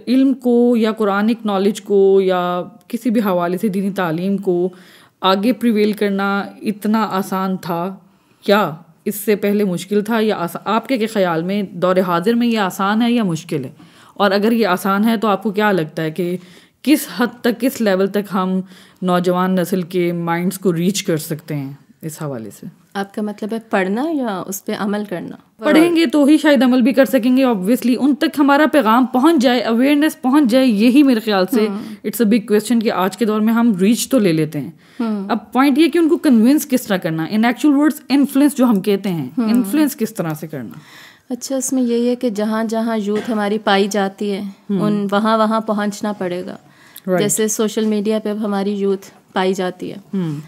علم کو یا قرآنک نالج کو یا کسی بھی حوالے سے دینی تعلیم کو آگے پریویل کرنا اتنا آسان تھا یا اس سے پہلے مشکل تھا، یا آپ کے خیال میں دور حاضر میں یہ آسان ہے یا مشکل ہے؟ اور اگر یہ آسان ہے تو آپ کو کیا لگتا ہے کہ کس حد تک، کس لیول تک ہم نوجوان نسل کے مائنڈس کو ریچ کر سکتے ہیں اس حوالے سے؟ آپ کا مطلب ہے پڑھنا یا اس پہ عمل کرنا؟ پڑھیں گے تو ہی شاید عمل بھی کر سکیں گے، آبویسلی ان تک ہمارا پیغام پہنچ جائے، اویئرنیس پہنچ جائے، یہی میرے خیال سے اٹس اے بگ کویسچن کہ آج کے دور میں ہم ریچ تو لے لیتے ہیں، اب پوائنٹ یہ کہ ان کو کنونس کس طرح کرنا، ان ایکچوئل ورڈز انفلوئنس جو ہم کہتے ہیں، انفلوئنس کس طرح سے کرنا؟ اچھا، اس میں یہی ہے کہ جہاں جہاں یوتھ ہماری پائی جاتی ہے وہاں پہنچنا پڑے گا. جیسے سوشل میڈیا پہ اب ہماری یوتھ پائی جاتی ہے،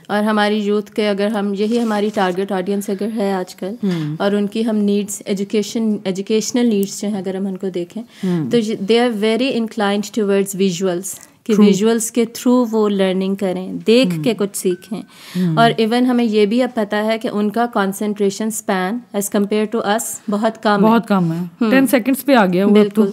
اور ہماری یوتھ کے اگر ہم یہی ہماری ٹارگیٹ آڈینس اگر ہے آج کل، اور ان کی ہم نیڈس ایجوکیشنل نیڈس جو ہیں اگر ہم ان کو دیکھیں تو they are very inclined towards visuals, کہ ویژولس کے تھرو وہ لرننگ کریں، دیکھ کے کچھ سیکھیں. اور ایون ہمیں یہ بھی اب پتہ ہے کہ ان کا concentration span as compared to اس بہت کم ہے، 10 سیکنڈس پہ آ گیا. بالکل.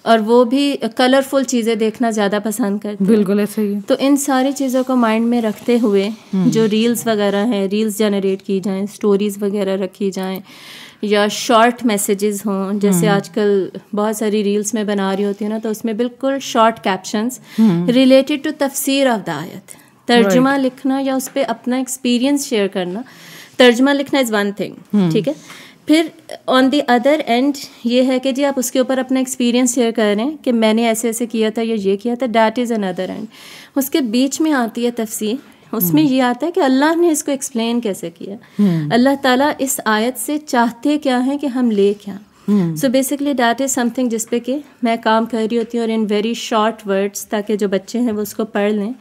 اور وہ بھی کلرفل چیزیں دیکھنا زیادہ پسند کرتے ہیں. بالکل ایسا ہی ہے. تو ان ساری چیزوں کو مائنڈ میں رکھتے ہوئے جو ریلز وغیرہ ہیں، ریلز جنریٹ کی جائیں، اسٹوریز وغیرہ رکھی جائیں، یا شارٹ میسیجز ہوں، جیسے آج کل بہت ساری ریلز میں بنا رہی ہوتی ہوں نا، تو اس میں بالکل شارٹ کیپشنز ریلیٹڈ ٹو تفسیر آف دا آیت، ترجمہ لکھنا یا اس پہ اپنا ایکسپیرینس شیئر کرنا. ترجمہ لکھنا از ون تھنگ، ٹھیک ہے. پھر آن دی ادر اینڈ یہ ہے کہ جی آپ اس کے اوپر اپنا ایکسپیرینس شیئر کریں کہ میں نے ایسے ایسے کیا تھا یا یہ کیا تھا، دیٹ از اندر اینڈ. اس کے بیچ میں آتی ہے تفسیر، اس میں یہ آتا ہے کہ اللہ نے اس کو ایکسپلین کیسے کیا، اللہ تعالیٰ اس آیت سے چاہتے کیا ہیں کہ ہم لے کیا. So basically that is some thing جس پہ کہ میں کام کر رہی ہوتی ہوں، اور ان ویری شارٹ ورڈس، تاکہ جو بچے ہیں وہ اس کو پڑھ لیں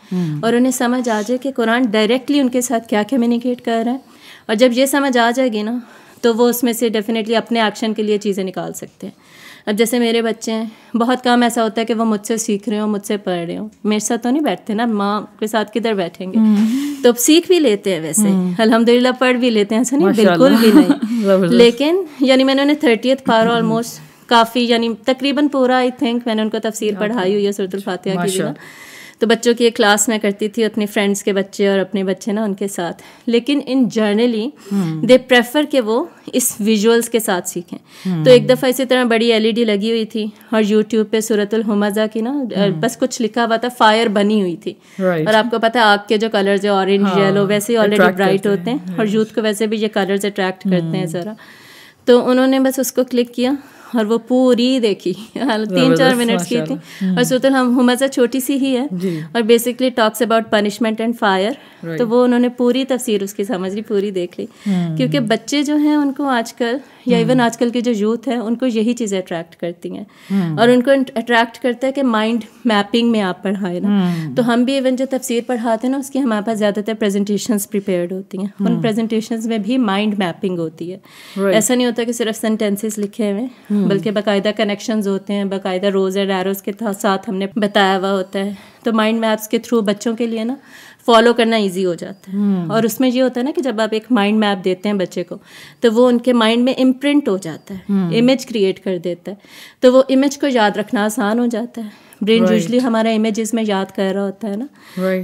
اور انہیں سمجھ آ جائے کہ قرآن ڈائریکٹلی ان کے ساتھ کیا کمیونیکیٹ کر رہا ہے. اور جب یہ سمجھ آ جائے گی نا تو وہ اس میں سے ڈیفینیٹلی اپنے ایکشن کے لیے چیزیں نکال سکتے ہیں. اب جیسے میرے بچے ہیں، بہت کم ایسا ہوتا ہے کہ وہ مجھ سے سیکھ رہے ہوں، مجھ سے پڑھ رہے ہوں. میرے ساتھ تو نہیں بیٹھتے نا، ماں کے ساتھ کدھر بیٹھیں گے. تو اب سیکھ بھی لیتے ہیں، ویسے الحمدللہ پڑھ بھی لیتے ہیں، ایسا نہیں بالکل بھی نہیں. لیکن یعنی میں نے انہیں 30th پارہ آلموسٹ کافی، یعنی تقریباً پورا آئی تھنک میں نے ان کو تفسیر پڑھائی ہوئی ہے سورۃ الفاتحہ کی بھی نا. تو بچوں کی ایک کلاس میں کرتی تھی، اپنے فرینڈس کے بچے اور اپنے بچے نا ان کے ساتھ. لیکن ان جرنلی دے پریفر کہ وہ اس ویژولس کے ساتھ سیکھیں. تو ایک دفعہ اسی طرح بڑی LED لگی ہوئی تھی، اور یوٹیوب پہ سورۃ الہمزہ کی نا بس کچھ لکھا ہوا تھا، فائر بنی ہوئی تھی. اور آپ کو پتہ ہے آگ کے جو کلرز ہیں، اورنج، یلو، ویسے ہی آلریڈی برائٹ ہوتے ہیں، اور یوتھ کو ویسے بھی یہ کلرز اٹریکٹ کرتے ہیں ذرا. تو انہوں نے بس اس کو کلک کیا اور وہ پوری دیکھی، 3-4 منٹس کی تھی. اور سورۃ الہمزہ چھوٹی سی ہی ہے، اور basically talks about punishment and fire. تو وہ انہوں نے پوری تفسیر اس کی سمجھ لی، پوری دیکھ لی. کیونکہ بچے جو ہیں ان کو آج کل، یا ایون آج کل کے جو یوتھ ہے، ان کو یہی چیزیں اٹریکٹ کرتی ہیں. اور ان کو اٹریکٹ کرتا ہے کہ مائنڈ میپنگ میں آپ پڑھائے نا. تو ہم بھی ایون جو تفسیر پڑھاتے ہیں نا، اس کی ہمارے پاس زیادہ تر پریزنٹیشنز پریپیئرڈ ہوتی ہیں. ان پریزنٹیشنز میں بھی مائنڈ میپنگ ہوتی ہے. ایسا نہیں ہوتا کہ صرف سینٹینسز لکھے ہوئے، بلکہ باقاعدہ کنیکشنز ہوتے ہیں، باقاعدہ روز اینڈ ایروز کے ساتھ ہم نے بتایا ہوا ہوتا ہے. تو مائنڈ میپس کے تھرو بچوں کے لیے نا فالو کرنا ایزی ہو جاتا ہے. اور اس میں یہ ہوتا ہے نا کہ جب آپ ایک مائنڈ میپ دیتے ہیں بچے کو، تو وہ ان کے مائنڈ میں امپرنٹ ہو جاتا ہے، امیج کریٹ کر دیتا ہے. تو وہ امیج کو یاد رکھنا آسان ہو جاتا ہے. برین یوزلی ہمارا امیجز میں یاد کر رہا ہوتا ہے نا.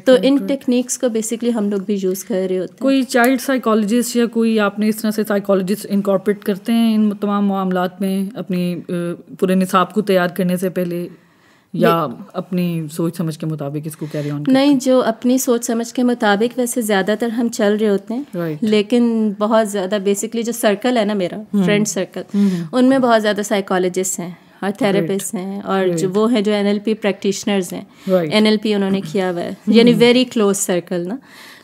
تو ان ٹیکنیکس کو بیسکلی ہم لوگ بھی یوز کر رہے ہوتے ہیں. کوئی چائلڈ سائیکالوجسٹ یا کوئی آپ نے اس طرح سے سائیکالوجسٹ انکارپوریٹ کرتے ہیں ان تمام معاملات میں اپنی پورے نصاب کو تیار کرنے سے پہلے، یا اپنی سوچ سمجھ کے مطابق اس کو کیری آن؟ نہیں، جو اپنی سوچ سمجھ کے مطابق ویسے زیادہ تر ہم چل رہے ہوتے ہیں. لیکن بہت زیادہ بیسکلی جو سرکل ہے نا میرا، فرینڈ سرکل، ان میں بہت زیادہ سائیکالوجسٹ ہیں اور تھراپسٹ ہیں، اور جو وہ ہیں جو NLP پریکٹیشنرز ہیں، NLP انہوں نے کیا ہوا ہے، یعنی ویری کلوز سرکل نا.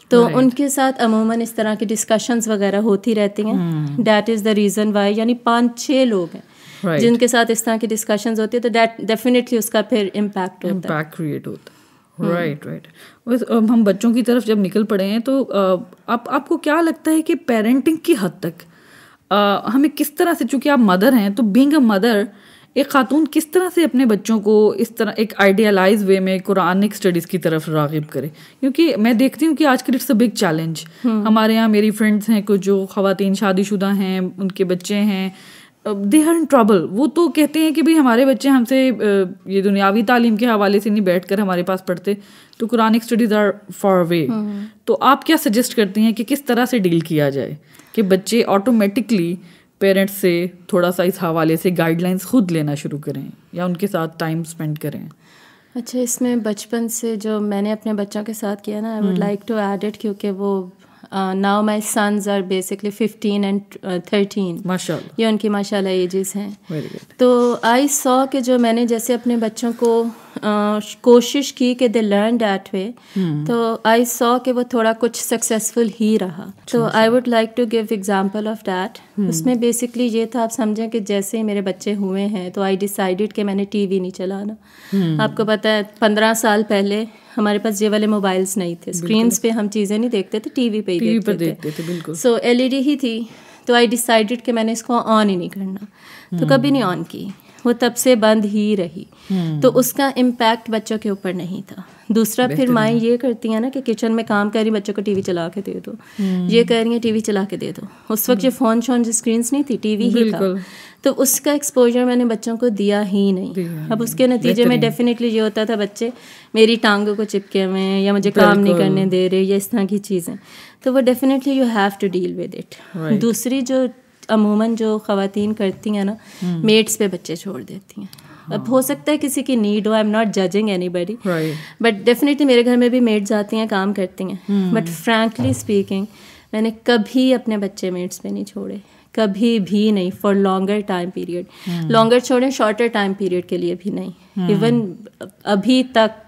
تو ان کے ساتھ عموماً اس طرح کی ڈسکشنز وغیرہ ہوتی رہتی ہیں. That is the reason why, یعنی 5-6 لوگ ہیں جن کے ساتھ اس طرح کی ڈسکشنز ہوتی ہے، تو دیٹ ڈیفینیٹلی اس کا پھر امپیکٹ کریٹ ہوتا ہے. رائٹ. ہم بچوں کی طرف جب نکل پڑے ہیں، تو آپ کو کیا لگتا ہے کہ پیرنٹنگ کی حد تک ہمیں کس طرح سے، چونکہ آپ مدر ہیں، تو بینگ اے مدر ایک خاتون کس طرح سے اپنے بچوں کو اس طرح ایک آئیڈیالائز وے میں قرآنک اسٹڈیز کی طرف راغب کرے؟ کیونکہ میں دیکھتی ہوں کہ آج کل اٹس اے بگ چیلنج. ہمارے یہاں میری فرینڈس ہیں کچھ جو خواتین شادی شدہ ہیں، ان کے بچے ہیں، دے آر ان ٹربل. وہ تو کہتے ہیں کہ بھائی ہمارے بچے ہم سے یہ دنیاوی تعلیم کے حوالے سے نہیں بیٹھ کر ہمارے پاس پڑھتے, تو Quranic studies are far away. تو آپ کیا سجیسٹ کرتی ہیں کہ کس طرح سے ڈیل کیا جائے کہ بچے آٹومیٹکلی پیرنٹس سے تھوڑا سا اس حوالے سے گائیڈ لائنس خود لینا شروع کریں یا ان کے ساتھ ٹائم اسپینڈ کریں؟ اچھا, اس میں بچپن سے جو میں نے اپنے بچوں کے ساتھ کیا نا, I would like to add it, کیونکہ وہ now my sons are basically 15 and 13. ماشاء اللہ, یہ ان کی ماشاء اللہ ایجز ہیں. Very good. تو آئی سو کہ جو میں نے جیسے اپنے بچوں کو کوشش کی کہ دے لرن دیٹ وے, تو آئی سو کہ وہ تھوڑا کچھ سکسیزفل ہی رہا. تو I would like to give example of that. اس میں بیسکلی یہ تھا, آپ سمجھیں کہ جیسے میرے بچے ہوئے ہیں تو آئی ڈیسائیڈیڈ کہ میں نے ٹی وی نہیں چلانا. آپ کو پتہ ہے 15 سال پہلے ہمارے پاس یہ والے موبائلس نہیں تھے, اسکرینس پہ ہم چیزیں نہیں دیکھتے تھے, ٹی وی پہ ہی دیکھتے تھے. بالکل. سو LED ہی تھی, تو آئی ڈیسائیڈیڈ کہ میں نے اس کو آن ہی نہیں کرنا, تو کبھی نہیں آن کی, وہ تب سے بند ہی رہی. تو اس کا امپیکٹ بچوں کے اوپر نہیں تھا. دوسرا پھر مائیں یہ کرتی ہیں نا کہ کچن میں کام کر رہی, بچوں کو ٹی وی چلا کے دے دو, یہ کہہ رہی ہیں ٹی وی چلا کے دے دو. اس وقت یہ فون اسکرینس نہیں تھی, ٹی وی ہی تھا. تو اس کا ایکسپوجر میں نے بچوں کو دیا ہی نہیں. اب اس کے نتیجے میں ڈیفینیٹلی یہ ہوتا تھا, بچے میری ٹانگوں کو چپکے ہوئے ہیں یا مجھے کام نہیں کرنے دے رہے یا اس طرح کی چیزیں. تو وہ definitely you have to deal with it. دوسری جو عموماً جو خواتین کرتی ہیں نا, میٹس پہ بچے چھوڑ دیتی ہیں. اب ہو سکتا ہے کسی کی نیڈ ہو, I am not judging anybody, but definitely میرے گھر میں بھی میڈز آتی ہیں, کام کرتی ہیں, بٹ فرینکلی اسپیکنگ میں نے کبھی اپنے بچے میٹس پہ نہیں چھوڑے, کبھی بھی نہیں, for longer time period. Longer چھوڑیں, شارٹر ٹائم پیریڈ کے لیے بھی نہیں. ایون ابھی تک,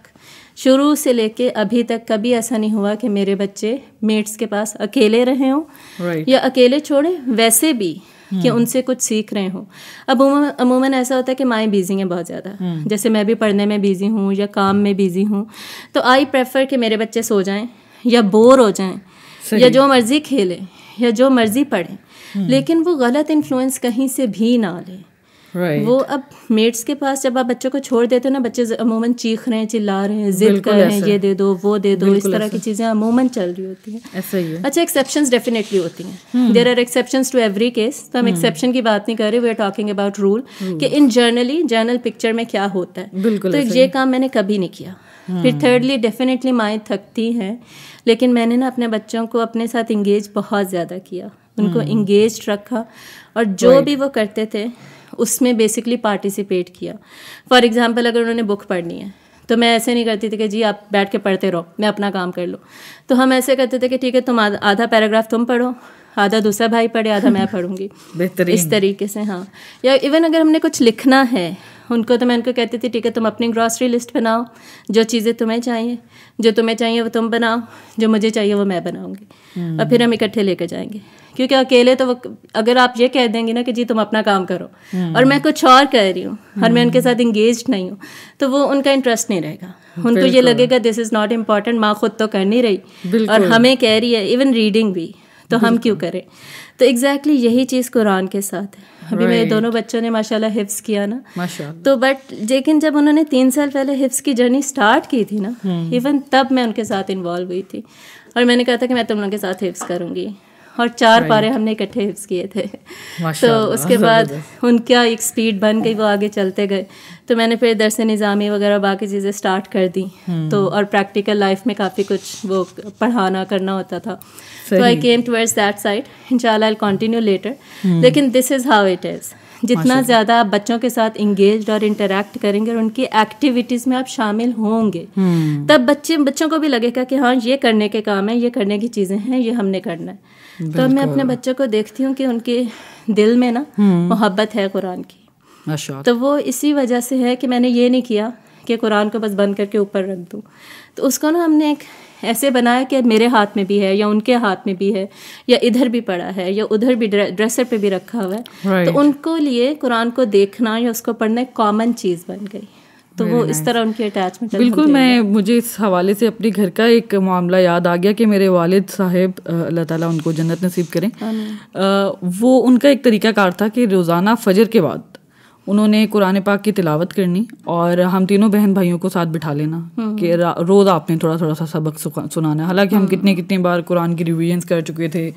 شروع سے لے کے ابھی تک کبھی ایسا نہیں ہوا کہ میرے بچے میٹس کے پاس اکیلے رہے ہوں یا اکیلے چھوڑے, ویسے بھی کہ ان سے کچھ سیکھ رہے ہوں. اب عموماً ایسا ہوتا ہے کہ مائیں بیزی ہیں بہت زیادہ, جیسے میں بھی پڑھنے میں بیزی ہوں یا کام میں بیزی ہوں, تو آئی پریفر کہ میرے بچے سو جائیں یا بور ہو جائیں یا جو مرضی کھیلیں یا جو مرضی پڑھیں, لیکن وہ غلط انفلوئنس کہیں سے بھی نہ لیں. وہ اب میٹس کے پاس جب آپ بچوں کو چھوڑ دیتے ہو نا, بچے عموماً چیخ رہے ہیں, چلا رہے ہیں, ضد کر رہے ہیں, یہ دے دو وہ دے دو, اس طرح کی چیزیں عموماً چل رہی ہوتی ہیں. اچھا, ایکسیپشنز ڈیفینیٹلی ہوتی ہیں, there are exceptions to every case. تو ہم ایکسیپشن کی بات نہیں کر رہے, we are talking about rule کہ ان جرنل پکچر میں کیا ہوتا ہے. تو یہ کام میں نے کبھی نہیں کیا. پھر تھرڈلی, ڈیفینیٹلی مائیں تھکتی ہیں, لیکن میں نے نا اپنے بچوں کو اپنے ساتھ انگیج بہت زیادہ کیا, ان کو انگیجڈ رکھا, اور جو بھی وہ کرتے تھے اس میں بیسکلی پارٹیسپیٹ کیا. فار ایگزامپل, اگر انہوں نے بک پڑھنی ہے تو میں ایسے نہیں کرتی تھی کہ جی آپ بیٹھ کے پڑھتے رہو, میں اپنا کام کر لوں. تو ہم ایسے کرتے تھے کہ ٹھیک ہے, تم آدھا پیراگراف تم پڑھو, آدھا دوسرا بھائی پڑھے, آدھا میں پڑھوں گی, اس طریقے سے. ہاں, یا ایون اگر ہم نے کچھ لکھنا ہے ان کو, تو میں ان کو کہتی تھی ٹھیک ہے تم اپنی گراسری لسٹ بناؤ, جو چیزیں تمہیں چاہیے وہ تم بناؤ, جو مجھے چاہیے وہ میں بناؤں گی, اور پھر ہم اکٹھے لے کے جائیں گے. کیونکہ اکیلے تو اگر آپ یہ کہہ دیں گے نا کہ جی تم اپنا کام کرو اور میں کچھ اور کر رہی ہوں اور میں ان کے ساتھ انگیجڈ نہیں ہوں, تو وہ ان کا انٹرسٹ نہیں رہے گا. ان کو یہ لگے گا دس از ناٹ امپورٹنٹ, ماں خود تو کر نہیں رہی اور ہمیں کہہ رہی ہے, ایون ریڈنگ بھی, تو ہم کیوں کریں. تو ایگزیکٹلی یہی چیز قرآن کے ساتھ ہے. ابھی میرے دونوں بچوں نے ماشاء اللہ حفظ کیا نا, تو بٹ لیکن جب انہوں نے 3 سال پہلے حفظ کی جرنی اسٹارٹ کی تھی نا, ایون تب میں ان کے ساتھ انوالو ہوئی تھی, اور میں نے کہا تھا کہ میں تم لوگوں کے ساتھ حفظ کروں گی, اور 4 پارے ہم نے اکٹھے حفظ کیے تھے. تو اس کے بعد ان کا ایک اسپیڈ بن گئی, وہ آگے چلتے گئے. تو میں نے پھر درس نظامی وغیرہ باقی چیزیں اسٹارٹ کر دی, تو اور پریکٹیکل لائف میں کافی کچھ وہ پڑھانا کرنا ہوتا تھا. تو I came towards that side. انشاءاللہ آئی ول کنٹینیو لیٹر, لیکن دس از ہاؤ اٹ از. جتنا زیادہ آپ بچوں کے ساتھ انگیجڈ اور انٹریکٹ کریں گے اور ان کی ایکٹیویٹیز میں آپ شامل ہوں گے, تب بچوں کو بھی لگے گا کہ ہاں یہ کرنے کے کام ہیں, یہ کرنے کی چیزیں ہیں, یہ ہم نے کرنا ہے. تو میں اپنے بچوں کو دیکھتی ہوں کہ ان کے دل میں نا محبت ہے قرآن کی. تو وہ اسی وجہ سے ہے کہ میں نے یہ نہیں کیا کہ قرآن کو بس بند کر کے اوپر رکھ دوں. تو اس کو نا ہم نے ایک ایسے بنایا کہ میرے ہاتھ میں بھی ہے یا ان کے ہاتھ میں بھی ہے, یا ادھر بھی پڑا ہے یا ادھر بھی ڈریسر پہ بھی رکھا ہوا ہے. تو ان کو لیے قرآن کو دیکھنا یا اس کو پڑھنا ایک کامن چیز بن گئی. تو وہ اس طرح ان کی اٹیچمنٹ. بالکل. مجھے اس حوالے سے اپنے گھر کا ایک معاملہ یاد آ گیا کہ میرے والد صاحب, اللہ تعالیٰ ان کو جنت نصیب کریں, وہ ان کا ایک طریقہ کار تھا کہ روزانہ فجر کے بعد انہوں نے قرآن پاک کی تلاوت کرنی اور ہم تینوں بہن بھائیوں کو ساتھ بٹھا لینا کہ روز آپ نے تھوڑا تھوڑا سا سبق سنانا ہے. حالانکہ ہم کتنی بار قرآن کی ریویژنس کر چکے تھے,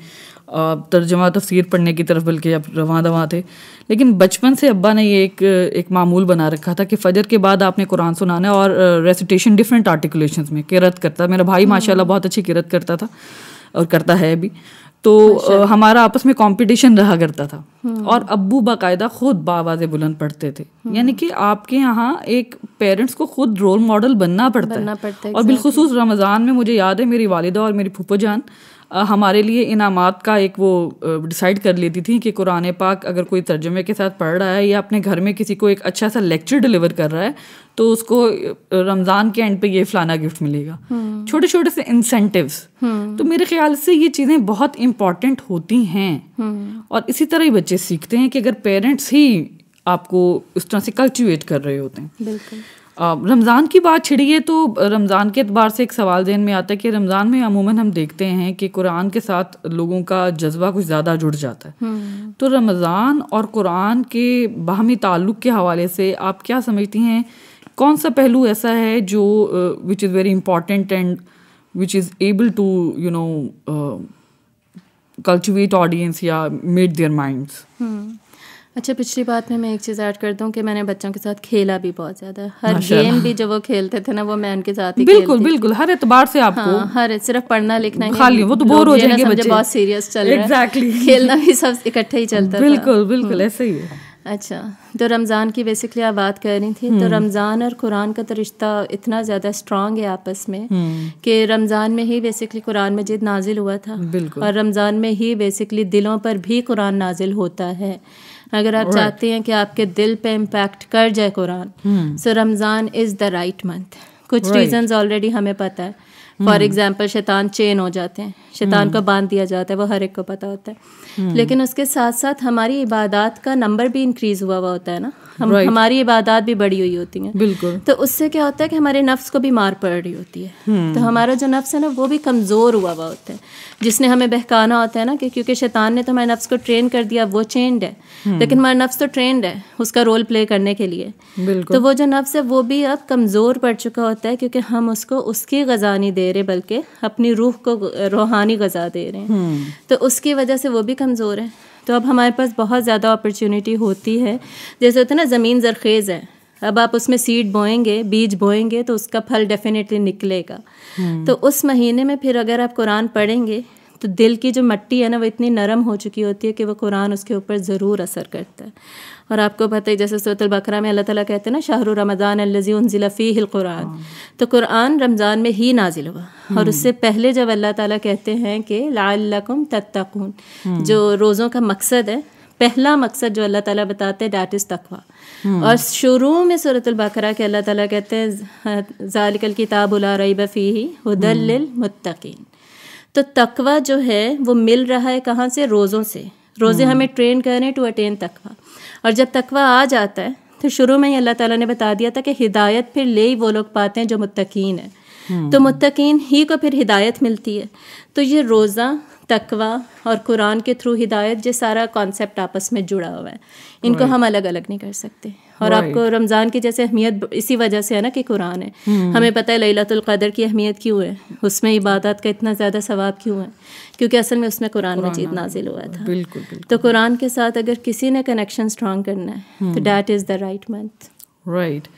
ترجمہ تفسیر پڑھنے کی طرف بلکہ اب رواں دواں تھے, لیکن بچپن سے ابا نے یہ ایک معمول بنا رکھا تھا کہ فجر کے بعد آپ نے قرآن سنانا ہے, اور ریسیٹیشن ڈفرینٹ آرٹیکولیشنز میں قرأت کرتا. میرا بھائی ماشاء اللہ بہت اچھی قرأت کرتا تھا اور کرتا ہے بھی, تو ہمارا آپس میں کمپٹیشن رہا کرتا تھا. اور ابو باقاعدہ خود باواز بلند پڑھتے تھے. یعنی کہ آپ کے یہاں ایک پیرنٹس کو خود رول ماڈل بننا پڑتا ہے. اور بالخصوص رمضان میں مجھے یاد ہے میری والدہ اور میری پھوپھو جان ہمارے لیے انعامات کا ایک وہ ڈیسائیڈ کر لیتی تھیں کہ قرآن پاک اگر کوئی ترجمے کے ساتھ پڑھ رہا ہے یا اپنے گھر میں کسی کو ایک اچھا سا لیکچر ڈلیور کر رہا ہے تو اس کو رمضان کے اینڈ پہ یہ فلانا گفٹ ملے گا. چھوٹے چھوٹے سے انسینٹیوز. تو میرے خیال سے یہ چیزیں بہت امپورٹنٹ ہوتی ہیں, اور اسی طرح ہی بچے سیکھتے ہیں کہ اگر پیرنٹس ہی آپ کو اس طرح سے کلٹیویٹ کر رہے ہوتے ہیں. بالکل. رمضان کی بات چھڑی ہے تو رمضان کے اعتبار سے ایک سوال ذہن میں آتا ہے کہ رمضان میں عموماً ہم دیکھتے ہیں کہ قرآن کے ساتھ لوگوں کا جذبہ کچھ زیادہ جڑ جاتا ہے. تو رمضان اور قرآن کے باہمی تعلق کے حوالے سے آپ کیا سمجھتی ہیں, کون سا پہلو ایسا ہے جو which is very important and which is able to cultivate audience یا میٹ دیئر مائنڈس؟ اچھا, پچھلی بات میں ایک چیز ایڈ کر دوں کہ میں نے بچوں کے ساتھ کھیلا بھی بہت زیادہ. ہر گیم بھی جو وہ کھیلتے تھے نا وہ میں ان کے ساتھ ہی بالکل ہر اعتبار سے آپ کو ہر صرف پڑھنا لکھنا خالی وہ تو بور ہو جائیں گے بچے, بہت سیریس چل رہا ہے, کھیلنا بھی سب اکٹھے ہی چلتا تھا. بالکل ایسے ہی ہے. اچھا, تو رمضان کی بیسکلی آپ بات کر رہی تھی, تو رمضان اور قرآن کا تو رشتہ اتنا زیادہ اسٹرانگ ہے آپس میں کہ رمضان میں ہی بیسکلی قرآن مجید نازل ہوا تھا, اور رمضان میں ہی بیسکلی دلوں پر بھی قرآن نازل ہوتا ہے. اگر آپ چاہتے ہیں کہ آپ کے دل پہ امپیکٹ کر جائے قرآن, سو رمضان از دا رائٹ منتھ. کچھ ریزنز آلریڈی ہمیں پتہ ہے. فار ایگزامپل شیطان چین ہو جاتے ہیں, شیطان کو باندھ دیا جاتا ہے, وہ ہر ایک کو پتہ ہوتا ہے. لیکن اس کے ساتھ ساتھ ہماری عبادات کا نمبر بھی انکریز ہوا ہوتا ہے نا, ہماری عبادات بھی بڑی ہوئی ہوتی ہیں. بالکل. تو اس سے کیا ہوتا ہے کہ ہمارے نفس کو بھی مار پڑ رہی ہوتی ہے. تو ہمارا جو نفس ہے نا وہ بھی کمزور ہوا ہوتا ہے, جس نے ہمیں بہکانا ہوتا ہے نا کہ کیونکہ شیطان نے تو ہمارے نفس کو ٹرین کر دیا, وہ چینڈ ہے, لیکن ہمارا نفس تو ٹرینڈ ہے اس کا رول پلے کرنے کے لیے. تو وہ جو نفس ہے وہ بھی اب کمزور پڑ چکا ہوتا ہے, کیونکہ ہم اس کو اس کی غذا نہیں دے رہے بلکہ اپنی روح کو روحانی غذا دے رہے ہیں. تو اس کی وجہ سے وہ بھی کمزور ہے. تو اب ہمارے پاس بہت زیادہ اپرچونیٹی ہوتی ہے. جیسے ہوتا ہے نا زمین زرخیز ہے, اب آپ اس میں سیڈ بوئیں گے, بیج بوئیں گے تو اس کا پھل ڈیفینیٹلی نکلے گا. تو اس مہینے میں پھر اگر آپ قرآن پڑھیں گے تو دل کی جو مٹی ہے نا وہ اتنی نرم ہو چکی ہوتی ہے کہ وہ قرآن اس کے اوپر ضرور اثر کرتا ہے. اور آپ کو پتہ ہے جیسے سورۃ البقرہ میں اللہ تعالیٰ کہتے ہیں نا شہر رمضان الذی انزل فیہ القرآن, تو قرآن رمضان میں ہی نازل ہوا. اور اس سے پہلے جب اللہ تعالیٰ کہتے ہیں کہ لعلکم تتقون, جو روزوں کا مقصد ہے, پہلا مقصد جو اللہ تعالیٰ بتاتے ہیں دیٹ از تقویٰ. اور شروع میں سورۃ البقرہ کے اللہ تعالیٰ کہتے ہیں ذالک الکتاب لا ریب فیہ ھدی للمتقین. تو تقویٰ جو ہے وہ مل رہا ہے کہاں سے؟ روزوں سے. روزے ہمیں ٹرین کر رہے ہیں ٹو اٹین تقویٰ. اور جب تقویٰ آ جاتا ہے تو شروع میں ہی اللہ تعالیٰ نے بتا دیا تھا کہ ہدایت پھر لے ہی وہ لوگ پاتے ہیں جو متقین ہیں. تو متقین ہی کو پھر ہدایت ملتی ہے. تو یہ روزہ, تقویٰ اور قرآن کے تھرو ہدایت, یہ سارا کانسیپٹ آپس میں جڑا ہوا ہے. ان کو ہم الگ الگ نہیں کر سکتے. اور آپ کو رمضان کی جیسے اہمیت اسی وجہ سے ہے نا کہ قرآن ہے. ہمیں پتہ ہے لیلۃ القدر کی اہمیت کیوں ہے, اس میں عبادت کا اتنا زیادہ ثواب کیوں ہے, کیونکہ اصل میں اس میں قرآن مجید نازل ہوا تھا. تو قرآن کے ساتھ اگر کسی نے کنیکشن اسٹرانگ کرنا ہے تو that is the right month. Right.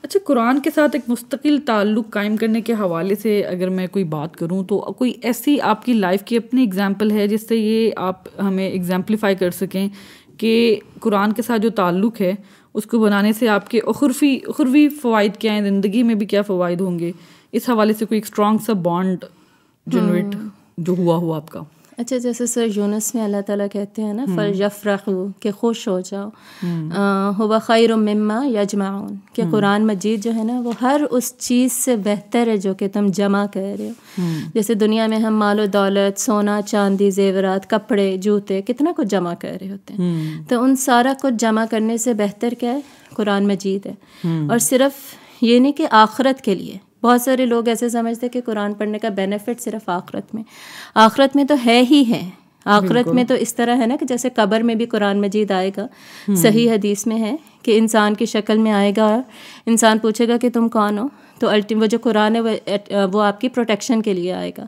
اچھا, قرآن کے ساتھ ایک مستقل تعلق قائم کرنے کے حوالے سے اگر میں کوئی بات کروں تو کوئی ایسی آپ کی لائف کی اپنی اگزامپل ہے جس سے یہ آپ ہمیں ایگزامپلیفائی کر سکیں کہ قرآن کے ساتھ جو تعلق ہے اس کو بنانے سے آپ کے اخروی فوائد کیا ہیں, زندگی میں بھی کیا فوائد ہوں گے, اس حوالے سے کوئی ایک اسٹرانگ سا بانڈ جنریٹ جو ہوا آپ کا؟ اچھا, جیسے سر یونس میں اللہ تعالیٰ کہتے ہیں نا فَلْيَفْرَحُوا کہ خوش ہو جاؤ, هُوَ خَيْرٌ مِّمَّا يَجْمَعُونَ کہ قرآن مجید جو ہے نا وہ ہر اس چیز سے بہتر ہے جو کہ تم جمع کر رہے ہو. جیسے دنیا میں ہم مال و دولت, سونا چاندی, زیورات, کپڑے, جوتے, کتنا کچھ جمع کر رہے ہوتے ہیں. تو ان سارا کچھ جمع کرنے سے بہتر کیا ہے؟ قرآن مجید ہے. اور صرف یہ نہیں کہ آخرت کے لیے, بہت سارے لوگ ایسے سمجھتے کہ قرآن پڑھنے کا بینیفٹ صرف آخرت میں تو ہے ہی ہے. آخرت میں تو اس طرح ہے نا کہ جیسے قبر میں بھی قرآن مجید آئے گا، صحیح حدیث میں ہے کہ انسان کی شکل میں آئے گا، انسان پوچھے گا کہ تم کون ہو، تو وہ جو قرآن ہے وہ آپ کی پروٹیکشن کے لیے آئے گا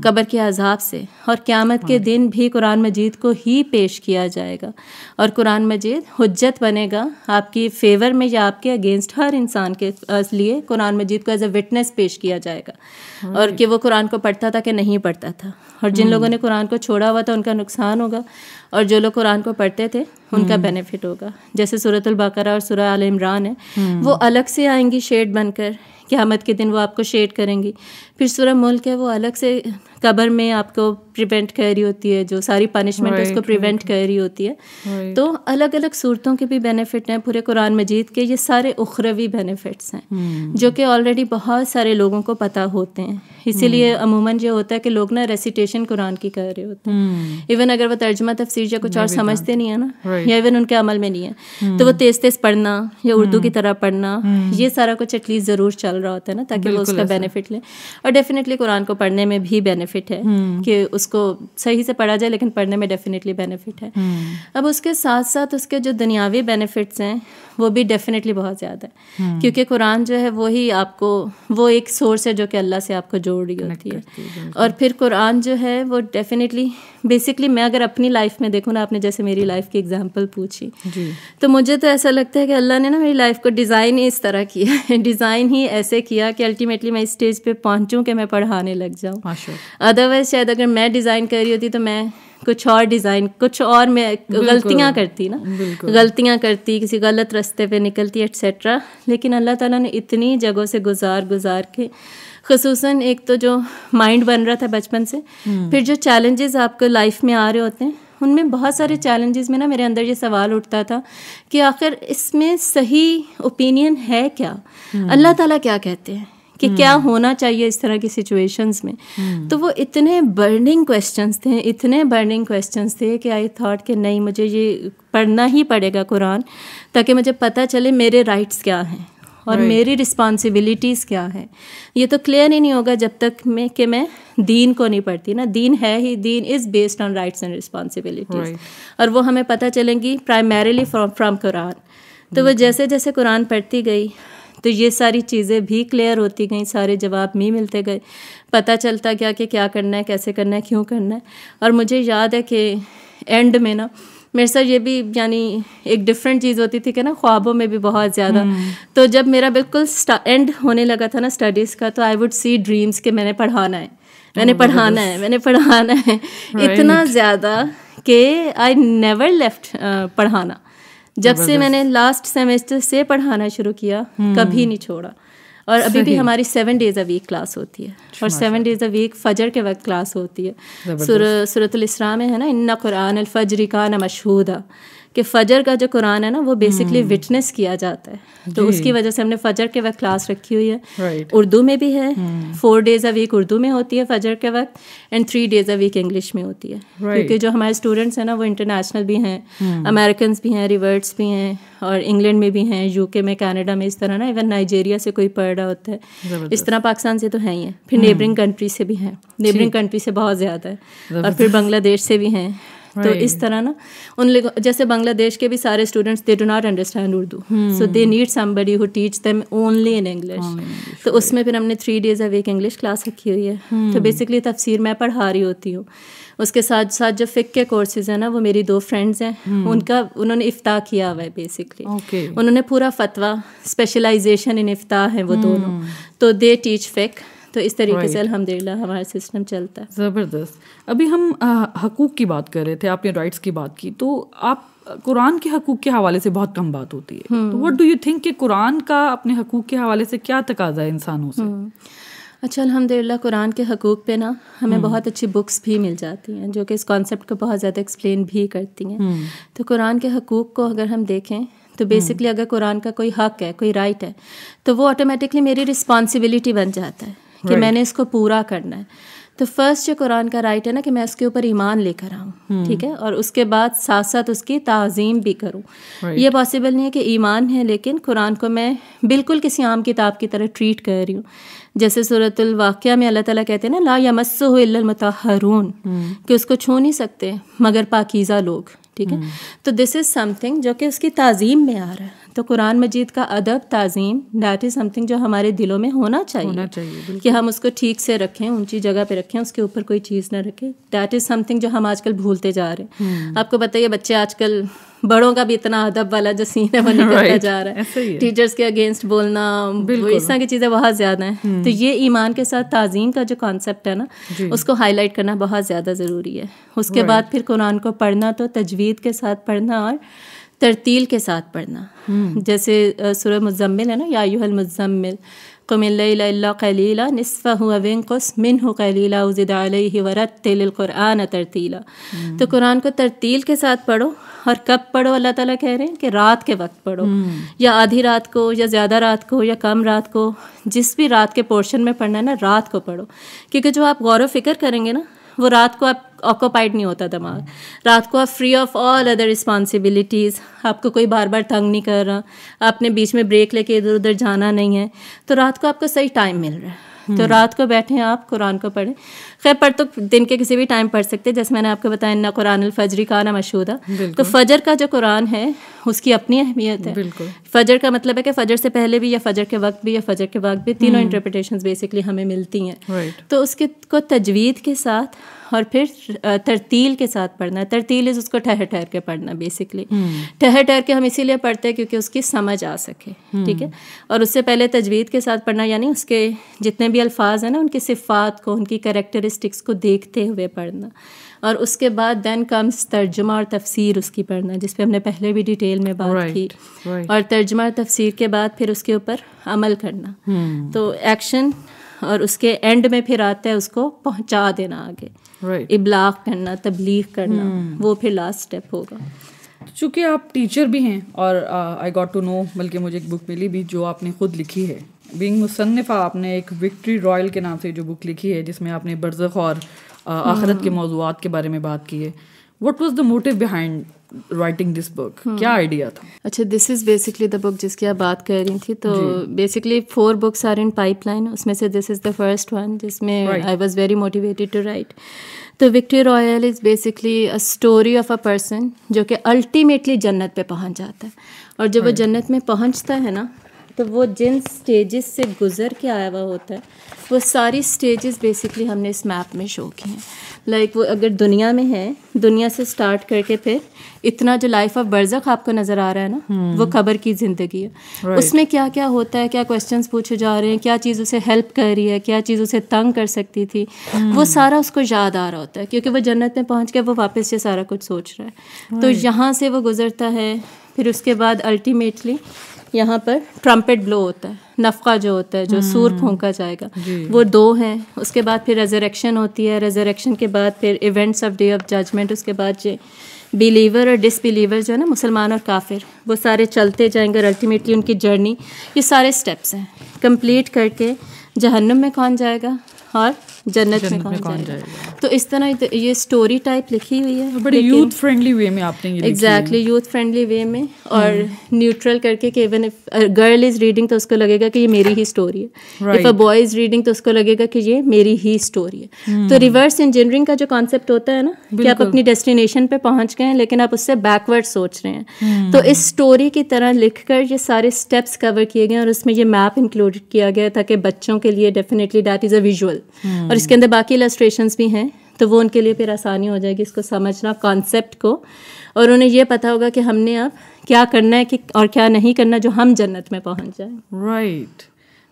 قبر کے عذاب سے. اور قیامت کے دن بھی قرآن مجید کو ہی پیش کیا جائے گا، اور قرآن مجید حجت بنے گا آپ کی فیور میں یا آپ کے اگینسٹ. ہر انسان کے لیے قرآن مجید کو ایز اے وٹنس پیش کیا جائے گا، اور کہ وہ قرآن کو پڑھتا تھا کہ نہیں پڑھتا تھا. اور جن لوگوں نے قرآن کو چھوڑا ہوا تھا ان کا نقصان ہوگا، اور جو لوگ قرآن کو پڑھتے تھے ان کا بینیفٹ ہوگا. جیسے سورۃ البقرہ اور سورہ آل عمران ہے، وہ الگ سے آئیں گی شیڈ بن کر، قیامت کے دن وہ آپ کو شیڈ کریں گی. پھر سورہ ملک ہے، وہ الگ سے قبر میں آپ کو پریونٹ کر رہی ہوتی ہے، جو ساری پنشمنٹ اس کو پریونٹ کر رہی ہوتی ہے. تو الگ الگ صورتوں کے بھی بینیفٹ ہیں پورے قرآن مجید کے. یہ سارے اخروی بینیفٹس ہیں جو کہ آلریڈی بہت سارے لوگوں کو پتہ ہوتے ہیں. اسی لیے عموماً یہ ہوتا ہے کہ لوگ نا ریسیٹیشن قرآن کی کر رہے ہوتے ہیں، ایون اگر وہ ترجمہ تفسیر یا کچھ اور سمجھتے نہیں ہیں نا، یا ایون ان کے عمل میں نہیں ہے، تو وہ تیز تیز پڑھنا یا اردو کی طرح پڑھنا، یہ سارا کچھ ایٹ لیسٹ ضرور چل رہا ہوتا ہے نا، تاکہ وہ اس کا بینیفٹ لیں. اور ڈیفینیٹلی قرآن کو پڑھنے میں بھی بینیفٹ ہے کہ اس کو صحیح سے پڑھا جائے، لیکن پڑھنے میں ڈیفینیٹلی بینیفٹ ہے. اب اس کے ساتھ ساتھ اس کے جو دنیاوی بینیفٹس ہیں وہ بھی ڈیفینیٹلی بہت زیادہ ہے، کیونکہ قرآن جو ہے وہی آپ کو وہ ایک سورس ہے جو کہ اللہ سے آپ کو جوڑ رہی ہوتی ہے. اور پھر قرآن جو ہے وہ ڈیفینیٹلی بیسکلی میں اگر اپنی لائف میں دیکھوں نا، آپ نے جیسے میری لائف کی ایگزامپل پوچھی، تو مجھے تو ایسا لگتا ہے کہ اللہ نے نا میری لائف کو ڈیزائن ہی اس طرح کیا ہے، ڈیزائن ہی ایسے کیا کہ الٹیمیٹلی میں اس اسٹیج پہ پہنچوں کہ میں پڑھانے لگ جاؤں. ادروائز شاید اگر میں ڈیزائن کر رہی ہوتی تو میں کچھ اور ڈیزائن، کچھ اور میں غلطیاں کرتی نا، غلطیاں کرتی، کسی غلط راستے پہ نکلتی ایٹسیٹرا. لیکن اللہ تعالیٰ نے اتنی جگہوں سے گزار کے، خصوصاً ایک تو جو مائنڈ بن رہا تھا بچپن سے، پھر جو چیلنجز آپ کو لائف میں آ رہے ہوتے ہیں، ان میں بہت سارے چیلنجز میں نا میرے اندر یہ سوال اٹھتا تھا کہ آخر اس میں صحیح اوپینین ہے کیا، اللہ تعالیٰ کیا کہتے ہیں کہ کیا ہونا چاہیے اس طرح کی سچویشنز میں. تو وہ اتنے برننگ کویسچنز تھے کہ آئی تھاٹ کہ نہیں، مجھے یہ پڑھنا ہی پڑے گا قرآن، تاکہ مجھے پتہ چلے میرے رائٹس کیا ہیں اور میری رسپانسبلٹیز کیا ہے. یہ تو کلیئر ہی نہیں ہوگا جب تک کہ میں دین کو نہیں پڑھتی نا. دین ہے ہی، دین is based on rights and responsibilities, اور وہ ہمیں پتہ چلیں گی پرائمریلی فرام قرآن. تو وہ جیسے جیسے قرآن پڑھتی گئی تو یہ ساری چیزیں بھی کلیئر ہوتی گئیں، سارے جواب بھی ملتے گئے، پتہ چلتا گیا کہ کیا کرنا ہے، کیسے کرنا ہے، کیوں کرنا ہے. اور مجھے یاد ہے کہ اینڈ میں نا میرے ساتھ یہ بھی یعنی ایک ڈفرینٹ چیز ہوتی تھی کہ نا خوابوں میں بھی بہت زیادہ. تو جب میرا بالکل اینڈ ہونے لگا تھا نا اسٹڈیز کا، تو آئی وڈ سی ڈریمس کہ میں نے پڑھانا ہے اتنا زیادہ کہ آئی نیور لیفٹ پڑھانا. جب سے میں نے لاسٹ سیمسٹر سے پڑھانا شروع کیا، کبھی نہیں چھوڑا. اور ابھی بھی ہماری 7 days a week کلاس ہوتی ہے، اور 7 days a week فجر کے وقت کلاس ہوتی ہے. سورۃ الاسراء میں ہے نا، ان قرآن الفجر کان مشہودا، کہ فجر کا جو قرآن ہے نا وہ بیسکلی وٹنس کیا جاتا ہے. تو اس کی وجہ سے ہم نے فجر کے وقت کلاس رکھی ہوئی ہے. اردو میں بھی ہے، 4 days a week اردو میں ہوتی ہے فجر کے وقت، and 3 days a week English میں ہوتی ہے. کیونکہ جو ہمارے اسٹوڈنٹس ہیں نا وہ انٹرنیشنل بھی ہیں، امریکنس بھی ہیں، ریورٹس بھی ہیں، اور انگلینڈ میں بھی ہیں، یو کے میں، کینیڈا میں، اس طرح نا. ایون نائجیریا سے کوئی پڑھ رہا ہوتا ہے، اس طرح پاکستان سے تو ہے ہی ہیں، پھر نیبرنگ کنٹری سے بھی ہیں، نیبرنگ کنٹری سے بہت زیادہ ہے، اور پھر بنگلہ دیش سے بھی ہیں. تو اس طرح نا ان لوگ، جیسے بنگلہ دیش کے بھی سارے students they do not understand Urdu, so they need somebody who teach them only in English. تو اس میں پھر ہم نے 3 days a week English class رکھی ہوئی ہے. تو بیسکلی تفسیر میں پڑھا رہی ہوتی ہوں. اس کے ساتھ ساتھ جو فقہ کے کورسز ہیں نا، وہ میری 2 فرینڈز ہیں، انہوں نے افتاء کیا ہوا ہے. بیسکلی انہوں نے پورا فتویٰ، اسپیشلائزیشن ان افتاء ہیں وہ دونوں، تو دے ٹیچ فقہ. تو اس طریقے سے الحمدللہ ہمارا سسٹم چلتا ہے. زبردست. ابھی ہم حقوق کی بات کر رہے تھے، آپ نے رائٹس کی بات کی، تو آپ قرآن کے حقوق کے حوالے سے بہت کم بات ہوتی ہے. تو واٹ ڈو یو تھنک کہ قرآن کا اپنے حقوق کے حوالے سے کیا تقاضا ہے انسانوں سے؟ اچھا، الحمدللہ قرآن کے حقوق پہ نا ہمیں بہت اچھی بکس بھی مل جاتی ہیں جو کہ اس کانسیپٹ کو بہت زیادہ ایکسپلین بھی کرتی ہیں. تو قرآن کے حقوق کو اگر ہم دیکھیں تو بیسکلی اگر قرآن کا کوئی حق ہے، کوئی رائٹ ہے، تو وہ آٹومیٹکلی میری رسپانسبلٹی بن جاتا ہے کہ میں نے اس کو پورا کرنا ہے. تو فرسٹ جو قرآن کا رائٹ ہے نا کہ میں اس کے اوپر ایمان لے کر آؤں, ٹھیک ہے, اور اس کے بعد ساتھ ساتھ اس کی تعظیم بھی کروں. یہ پاسبل نہیں ہے کہ ایمان ہے لیکن قرآن کو میں بالکل کسی عام کتاب کی طرح ٹریٹ کر رہی ہوں. جیسے سورۃ الواقعہ میں اللہ تعالیٰ کہتے ہیں نا لا یمسہ الا المطہرون, کہ اس کو چھو نہیں سکتے مگر پاکیزہ لوگ, ٹھیک ہے. تو دس از سم تھنگ جو کہ اس کی تعظیم میں آ رہا ہے. تو قرآن مجید کا ادب, تعظیم, دیٹ از سم تھنگ جو ہمارے دلوں میں ہونا چاہیے کہ ہم اس کو ٹھیک سے رکھیں, اونچی جگہ پہ رکھیں, اس کے اوپر کوئی چیز نہ رکھیں. دیٹ از سم تھنگ جو ہم آج کل بھولتے جا رہے ہیں. آپ کو بتائیے بچے آج کل بڑوں کا بھی اتنا ادب والا جو سین ہے وہ نکلتا جا رہا ہے, ٹیچرس کے اگینسٹ بولنا, اس طرح کی چیزیں بہت زیادہ ہیں. تو یہ ایمان کے ساتھ تعظیم کا جو کانسیپٹ ہے نا اس کو ہائی لائٹ کرنا بہت زیادہ ضروری ہے. اس کے بعد پھر قرآن کو پڑھنا تو تجوید کے ساتھ پڑھنا اور ترتیل کے ساتھ پڑھنا. جیسے سورہ مزمل ہے نا, یا ایھا المزمل قم اللیل الا قلیلا نصفہ او انقص منہ قلیلا او زد علیہ ورتل القرآن ترتیلا. تو قرآن کو ترتیل کے ساتھ پڑھو. اور کب پڑھو؟ اللہ تعالیٰ کہہ رہے ہیں کہ رات کے وقت پڑھو, یا آدھی رات کو, یا زیادہ رات کو, یا کم رات کو, جس بھی رات کے پورشن میں پڑھنا ہے نا رات کو پڑھو. کیونکہ جو آپ غور و فکر کریں گے نا وہ رات کو آپ آکوپائڈ نہیں ہوتا دماغ. رات کو آپ free of all other responsibilities, آپ کو کوئی بار بار تنگ نہیں کر رہا, آپ نے بیچ میں بریک لے کے ادھر ادھر جانا نہیں ہے, تو رات کو آپ کو صحیح ٹائم مل رہا ہے. تو رات کو بیٹھیں آپ قرآن کو پڑھیں. خیر پڑھ تو دن کے کسی بھی ٹائم پڑھ سکتے, جیسے میں نے آپ کو بتایا اِنَّ قرآن الفجر کان مشہودا. تو فجر کا جو قرآن ہے اس کی اپنی اہمیت ہے. فجر کا مطلب ہے کہ فجر سے پہلے بھی, یا فجر کے وقت بھی, یا فجر کے بعد بھی, تینوں انٹرپریٹیشنز بیسکلی ہمیں ملتی ہیں. تو اس کو تجوید کے ساتھ اور پھر ترتیل کے ساتھ پڑھنا ہے. ترتیل اس کو ٹھہر ٹھہر کے پڑھنا بیسکلی. ٹھہر ٹھہر کے ہم اسی لیے پڑھتے ہیں کیونکہ اس کی سمجھ آ سکے, ٹھیک ہے. اور اس سے پہلے تجوید کے ساتھ پڑھنا یعنی اس کے جتنے بھی الفاظ ہیں نا ان کی صفات کو, ان کی کریکٹرسٹکس کو دیکھتے ہوئے پڑھنا. اور اس کے بعد دین کمز ترجمہ اور تفسیر اس کی پڑھنا, جس پہ ہم نے پہلے بھی ڈیٹیل میں بات کی. اور ترجمہ اور تفسیر کے بعد پھر اس کے اوپر عمل کرنا. تو ایکشن, اور اس کے اینڈ میں پھر آتا ہے اس کو پہنچا دینا آگے, ابلاغ کرنا, تبلیغ کرنا, وہ پھر لاسٹ اسٹیپ ہوگا. چونکہ آپ ٹیچر بھی ہیں اور آئی گاٹ ٹو نو, بلکہ مجھے ایک بک ملی بھی جو آپ نے خود لکھی ہے, بینگ مصنفہ, آپ نے ایک وکٹری رائل کے نام سے جو بک لکھی ہے جس میں آپ نے برزخ اور آخرت کے موضوعات کے بارے میں بات کی ہے. What was the motive behind writing this book? کیا آئیڈیا تھا؟ اچھا, دس از بیسکلی دا بک جس کی آپ بات کر رہی تھی. تو بیسکلی 4 books آر ان پائپ لائن, اس میں سے دس از دا فرسٹ ون جس میں I was very motivated to write. تو Victory Royal is basically a story of a person جو کہ الٹیمیٹلی جنت پہ پہنچ جاتا ہے. اور جب وہ جنت میں پہنچتا ہے نا تو وہ جن سٹیجز سے گزر کے آیا ہوا ہوتا ہے وہ ساری سٹیجز بیسکلی ہم نے اس میپ میں شو کی ہیں. لائک وہ اگر دنیا میں ہے, دنیا سے سٹارٹ کر کے پھر اتنا جو لائف آف برزخ آپ کو نظر آ رہا ہے نا وہ قبر کی زندگی ہے. اس میں کیا کیا ہوتا ہے, کیا کویسچنس پوچھے جا رہے ہیں, کیا چیز اسے ہیلپ کر رہی ہے, کیا چیز اسے تنگ کر سکتی تھی, وہ سارا اس کو یاد آ رہا ہوتا ہے کیونکہ وہ جنت میں پہنچ کے وہ واپس سے سارا کچھ سوچ رہا ہے. تو یہاں سے وہ گزرتا ہے. پھر اس کے بعد الٹیمیٹلی یہاں پر ٹرمپٹ بلو ہوتا ہے, نفقہ جو ہوتا ہے, جو سور پھونکا جائے گا, وہ 2 ہیں. اس کے بعد پھر ریزریکشن ہوتی ہے. ریزریکشن کے بعد پھر events of day of judgment. اس کے بعد بلیور اور ڈس بلیور جو ہے نا, مسلمان اور کافر, وہ سارے چلتے جائیں گے اور الٹیمیٹلی ان کی جرنی, یہ سارے اسٹیپس ہیں. کمپلیٹ کر کے جہنم میں کون جائے گا اور جنت میں کون جائے گا. تو اس طرح یہ اسٹوری ٹائپ لکھی ہوئی ہے, بڑے یوتھ فرینڈلی وے میں آپ نے یہ ایگزیکٹلی یوتھ فرینڈلی وے میں, اور نیوٹرل کر کے کہ even if girl is reading تو اس کو لگے گا کہ یہ میری ہی اسٹوری ہے, if a boy is reading تو اس کو لگے گا کہ یہ میری ہی اسٹوری ہے. تو ریورس انجینئرنگ کا جو کانسیپٹ ہوتا ہے نا کہ آپ اپنی ڈیسٹینیشن پہ پہنچ گئے ہیں لیکن آپ اس سے بیکورڈ سوچ رہے ہیں, تو اس اسٹوری کی طرح لکھ کر یہ سارے اسٹیپس کور کیے گئے اور اس میں یہ میپ انکلوڈ کیا گیا تاکہ بچوں کے لیے definitely that is a visual, اور اس کے اندر باقی السٹریشنس بھی ہیں تو وہ ان کے لیے پھر آسانی ہو جائے گی اس کو سمجھنا, کانسیپٹ کو, اور انہیں یہ پتہ ہوگا کہ ہم نے اب کیا کرنا ہے کہ اور کیا نہیں کرنا جو ہم جنت میں پہنچ جائیں. Right,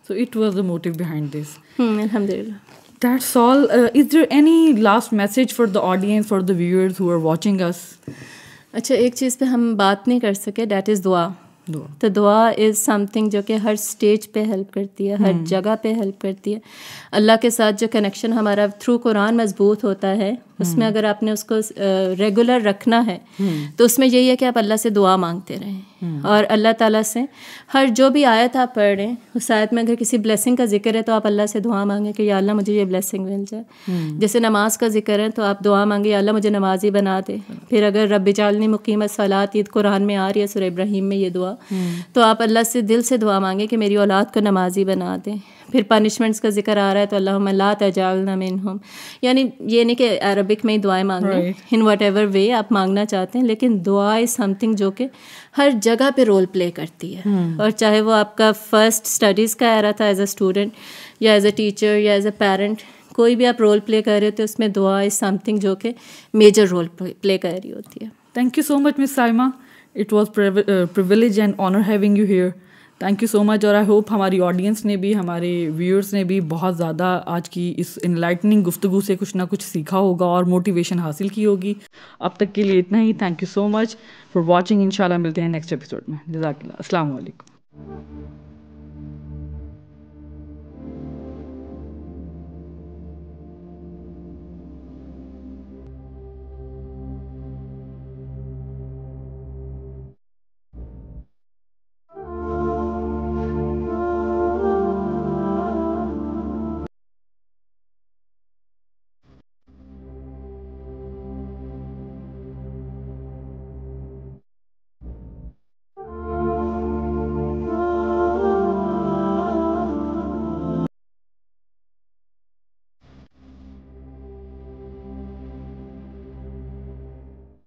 so it was the motive behind this. الحمدللہ. That's all. Is there any last message for the audience, for the viewers who are watching us? اچھا, ایک چیز پہ ہم بات نہیں کر سکے, دیٹ از دعا. تو دعا از سم تھنگ جو کہ ہر سٹیج پہ ہیلپ کرتی ہے, ہر جگہ پہ ہیلپ کرتی ہے. اللہ کے ساتھ جو کنیکشن ہمارا تھرو قرآن مضبوط ہوتا ہے اس میں اگر آپ نے اس کو ریگولر رکھنا ہے تو اس میں یہی ہے کہ آپ اللہ سے دعا مانگتے رہیں اور اللہ تعالیٰ سے ہر جو بھی آیت آپ پڑھ رہے ہیں اس آیت میں اگر کسی بلیسنگ کا ذکر ہے تو آپ اللہ سے دعا مانگیں کہ یا اللہ مجھے یہ بلیسنگ مل جائے. جیسے نماز کا ذکر ہے تو آپ دعا مانگیں یا اللہ مجھے نمازی بنا دے. پھر اگر رب اجعلنی مقیم الصلاۃ عید قرآن میں آ رہی ہے سورہ ابراہیم میں یہ دعا, تو آپ اللہ سے دل سے دعا مانگیں کہ میری اولاد کو نمازی بنا دیں. پھر پنشمنٹس کا ذکر آ رہا ہے تو اللہم لا تجعلنا منہم, یعنی یہ نہیں کہ عربک میں ہی دعائیں مانگ رہے ہیں, ان واٹ ایور وے آپ مانگنا چاہتے ہیں, لیکن دعا از سم تھنگ جو کہ ہر جگہ پہ رول پلے کرتی ہے. اور چاہے وہ آپ کا فرسٹ اسٹڈیز کا ایرا تھا ایز اے اسٹوڈنٹ یا ایز اے ٹیچر یا ایز اے پیرنٹ, کوئی بھی آپ رول پلے کر رہے ہو تو اس میں دعا از سم تھنگ جو کہ میجر رول پلے کر رہی ہوتی ہے. Thank you so much miss Saima, it was privilege and honour having you here. Thank you so much. اور آئی ہوپ ہماری آڈینس نے بھی, ہمارے ویورس نے بھی بہت زیادہ آج کی اس انلائٹننگ گفتگو سے کچھ نہ کچھ سیکھا ہوگا اور موٹیویشن حاصل کی ہوگی. اب تک کے لیے اتنا ہی. Thank you so much for watching. انشاءاللہ ملتے ہیں نیکسٹ ایپیسوڈ میں. جزاک اللہ. السلام علیکم.